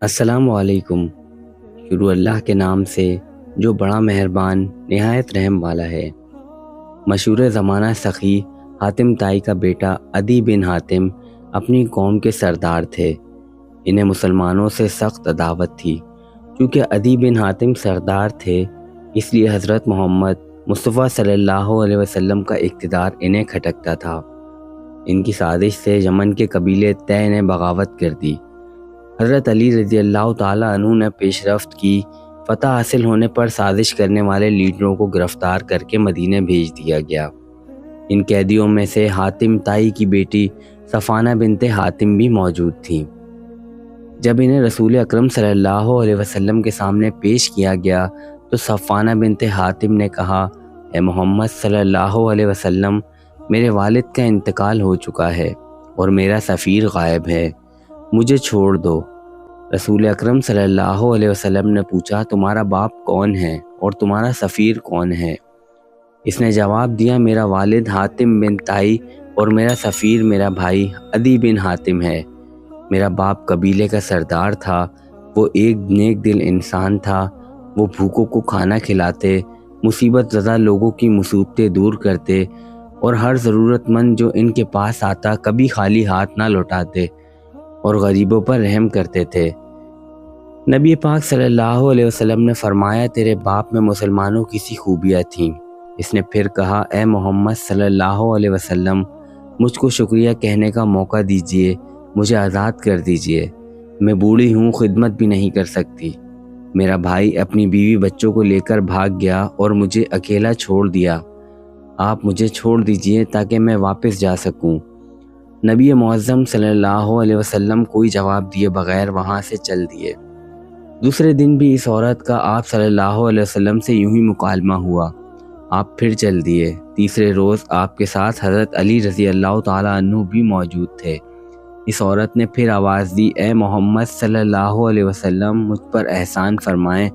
السلام علیکم۔ شروع اللہ کے نام سے جو بڑا مہربان نہایت رحم والا ہے۔ مشہور زمانہ سخی حاتم طائی کا بیٹا عدی بن حاتم اپنی قوم کے سردار تھے۔ انہیں مسلمانوں سے سخت عداوت تھی۔ چونکہ عدی بن حاتم سردار تھے اس لیے حضرت محمد مصطفیٰ صلی اللہ علیہ وسلم کا اقتدار انہیں کھٹکتا تھا۔ ان کی سازش سے یمن کے قبیلے طے نے بغاوت کر دی۔ حضرت علی رضی اللہ تعالیٰ عنہ نے پیش رفت کی۔ فتح حاصل ہونے پر سازش کرنے والے لیڈروں کو گرفتار کر کے مدینے بھیج دیا گیا۔ ان قیدیوں میں سے حاتم طائی کی بیٹی صفانہ بنت حاتم بھی موجود تھیں۔ جب انہیں رسول اکرم صلی اللہ علیہ وسلم کے سامنے پیش کیا گیا تو صفانہ بنت حاتم نے کہا، اے محمد صلی اللہ علیہ وسلم، میرے والد کا انتقال ہو چکا ہے اور میرا سفیر غائب ہے، مجھے چھوڑ دو۔ رسول اکرم صلی اللہ علیہ وسلم نے پوچھا، تمہارا باپ کون ہے اور تمہارا سفیر کون ہے؟ اس نے جواب دیا، میرا والد حاتم بن طائی اور میرا سفیر میرا بھائی عدی بن حاتم ہے۔ میرا باپ قبیلے کا سردار تھا، وہ ایک نیک دل انسان تھا۔ وہ بھوکوں کو کھانا کھلاتے، مصیبت زدہ لوگوں کی مصیبتیں دور کرتے اور ہر ضرورت مند جو ان کے پاس آتا کبھی خالی ہاتھ نہ لوٹاتے اور غریبوں پر رحم کرتے تھے۔ نبی پاک صلی اللہ علیہ وسلم نے فرمایا، تیرے باپ میں مسلمانوں کی سی خوبیاں تھیں۔ اس نے پھر کہا، اے محمد صلی اللہ علیہ وسلم، مجھ کو شکریہ کہنے کا موقع دیجیے، مجھے آزاد کر دیجیے، میں بوڑھی ہوں، خدمت بھی نہیں کر سکتی۔ میرا بھائی اپنی بیوی بچوں کو لے کر بھاگ گیا اور مجھے اکیلا چھوڑ دیا، آپ مجھے چھوڑ دیجیے تاکہ میں واپس جا سکوں۔ نبی معظم صلی اللہ علیہ وسلم کوئی جواب دیے بغیر وہاں سے چل دیے۔ دوسرے دن بھی اس عورت کا آپ صلی اللہ علیہ وسلم سے یوں ہی مکالمہ ہوا، آپ پھر چل دیے۔ تیسرے روز آپ کے ساتھ حضرت علی رضی اللہ تعالیٰ عنہ بھی موجود تھے۔ اس عورت نے پھر آواز دی، اے محمد صلی اللہ علیہ وسلم، مجھ پر احسان فرمائیں،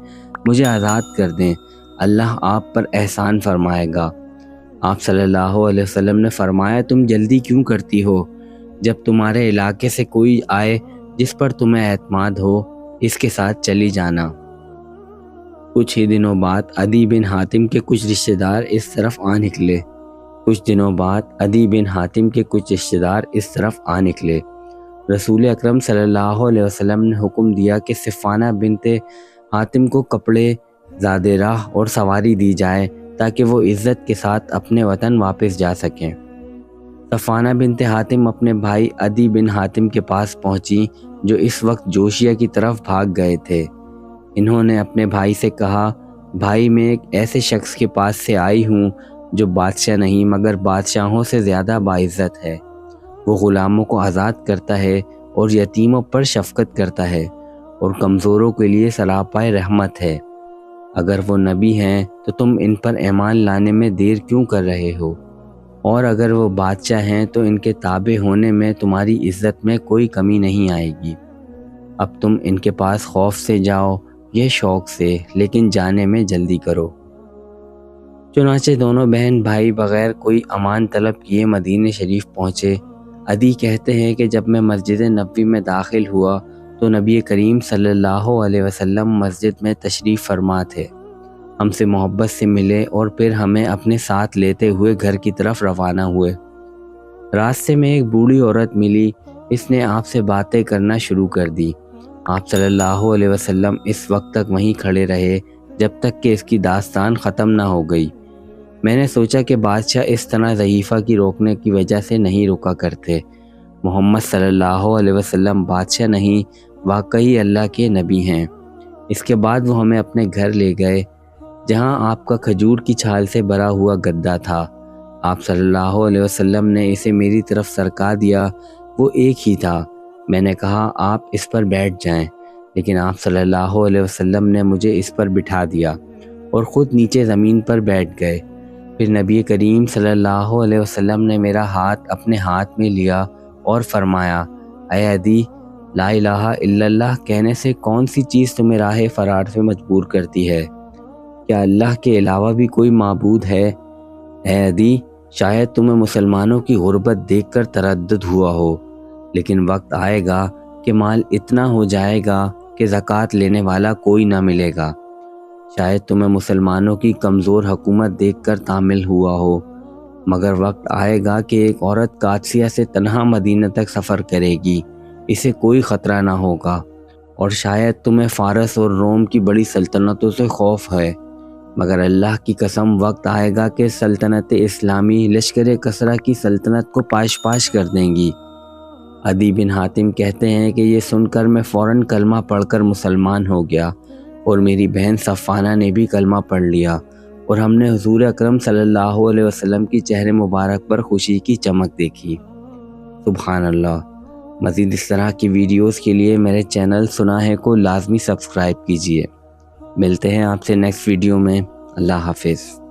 مجھے آزاد کر دیں، اللہ آپ پر احسان فرمائے گا۔ آپ صلی اللہ علیہ وسلم نے فرمایا، تم جلدی کیوں کرتی ہو؟ جب تمہارے علاقے سے کوئی آئے جس پر تمہیں اعتماد ہو، اس کے ساتھ چلی جانا۔ کچھ ہی دنوں بعد عدی بن حاتم کے کچھ رشتہ دار اس طرف آ نکلے۔ رسول اکرم صلی اللہ علیہ وسلم نے حکم دیا کہ صفانہ بنت حاتم کو کپڑے، زادِ راہ اور سواری دی جائے تاکہ وہ عزت کے ساتھ اپنے وطن واپس جا سکیں۔ صفانہ بنت حاتم اپنے بھائی عدی بن حاتم کے پاس پہنچی جو اس وقت جوشیہ کی طرف بھاگ گئے تھے۔ انہوں نے اپنے بھائی سے کہا، بھائی، میں ایک ایسے شخص کے پاس سے آئی ہوں جو بادشاہ نہیں مگر بادشاہوں سے زیادہ باعزت ہے۔ وہ غلاموں کو آزاد کرتا ہے اور یتیموں پر شفقت کرتا ہے اور کمزوروں کے لیے سراپائے رحمت ہے۔ اگر وہ نبی ہیں تو تم ان پر ایمان لانے میں دیر کیوں کر رہے ہو؟ اور اگر وہ بادشاہ ہیں تو ان کے تابع ہونے میں تمہاری عزت میں کوئی کمی نہیں آئے گی۔ اب تم ان کے پاس خوف سے جاؤ، یہ شوق سے، لیکن جانے میں جلدی کرو۔ چنانچہ دونوں بہن بھائی بغیر کوئی امان طلب کیے مدینہ شریف پہنچے۔ عدی کہتے ہیں کہ جب میں مسجد نبوی میں داخل ہوا تو نبی کریم صلی اللہ علیہ وسلم مسجد میں تشریف فرما تھے۔ ہم سے محبت سے ملے اور پھر ہمیں اپنے ساتھ لیتے ہوئے گھر کی طرف روانہ ہوئے۔ راستے میں ایک بوڑھی عورت ملی، اس نے آپ سے باتیں کرنا شروع کر دی۔ آپ صلی اللہ علیہ وسلم اس وقت تک وہیں کھڑے رہے جب تک کہ اس کی داستان ختم نہ ہو گئی۔ میں نے سوچا کہ بادشاہ اس طرح ضعیفہ کی روکنے کی وجہ سے نہیں رکا کرتے۔ محمد صلی اللہ علیہ وسلم بادشاہ نہیں، واقعی اللہ کے نبی ہیں۔ اس کے بعد وہ ہمیں اپنے گھر لے گئے جہاں آپ کا کھجور کی چھال سے بھرا ہوا گدا تھا۔ آپ صلی اللہ علیہ وسلم نے اسے میری طرف سرکا دیا، وہ ایک ہی تھا۔ میں نے کہا، آپ اس پر بیٹھ جائیں، لیکن آپ صلی اللہ علیہ وسلم نے مجھے اس پر بٹھا دیا اور خود نیچے زمین پر بیٹھ گئے۔ پھر نبی کریم صلی اللہ علیہ وسلم نے میرا ہاتھ اپنے ہاتھ میں لیا اور فرمایا، اے عدی، لا الہ الا اللہ کہنے سے کون سی چیز تمہیں راہ فرار سے مجبور کرتی ہے؟ کیا اللہ کے علاوہ بھی کوئی معبود ہے؟ اے عدی، شاید تمہیں مسلمانوں کی غربت دیکھ کر تردد ہوا ہو، لیکن وقت آئے گا کہ مال اتنا ہو جائے گا کہ زکوٰۃ لینے والا کوئی نہ ملے گا۔ شاید تمہیں مسلمانوں کی کمزور حکومت دیکھ کر تامل ہوا ہو، مگر وقت آئے گا کہ ایک عورت قادسیہ سے تنہا مدینہ تک سفر کرے گی، اسے کوئی خطرہ نہ ہوگا۔ اور شاید تمہیں فارس اور روم کی بڑی سلطنتوں سے خوف ہے، مگر اللہ کی قسم وقت آئے گا کہ سلطنت اسلامی لشکر کسریٰ کی سلطنت کو پاش پاش کر دیں گی۔ عدی بن حاتم کہتے ہیں کہ یہ سن کر میں فوراً کلمہ پڑھ کر مسلمان ہو گیا، اور میری بہن صفانہ نے بھی کلمہ پڑھ لیا، اور ہم نے حضور اکرم صلی اللہ علیہ وسلم کی چہرے مبارک پر خوشی کی چمک دیکھی۔ سبحان اللہ۔ مزید اس طرح کی ویڈیوز کے لیے میرے چینل سنا ہے کو لازمی سبسکرائب کیجیے۔ ملتے ہیں آپ سے نیکسٹ ویڈیو میں۔ اللہ حافظ۔